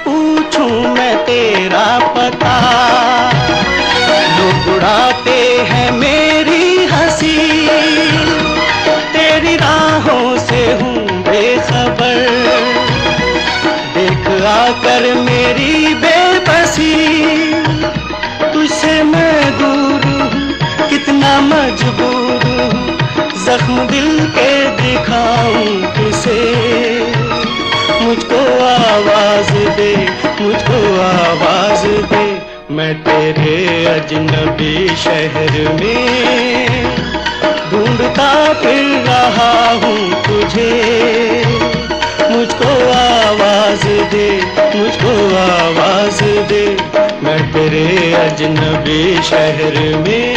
पूछूं मैं तेरा पता, लोग उड़ाते हैं मेरी हंसी, तेरी राहों से हूँ बेखबर, देख आकर मेरी बेबसी, तुझसे मैं दूर हूँ कितना मजबूर हूँ, जख्म दिल के दिखाऊं किसे, मुझको आवाज दे, मुझको आवाज दे, मैं तेरे अजनबी शहर में ढूंढता फिर रहा हूँ तुझे, मुझको आवाज दे, मुझको आवाज दे, मैं तेरे अजनबी शहर में।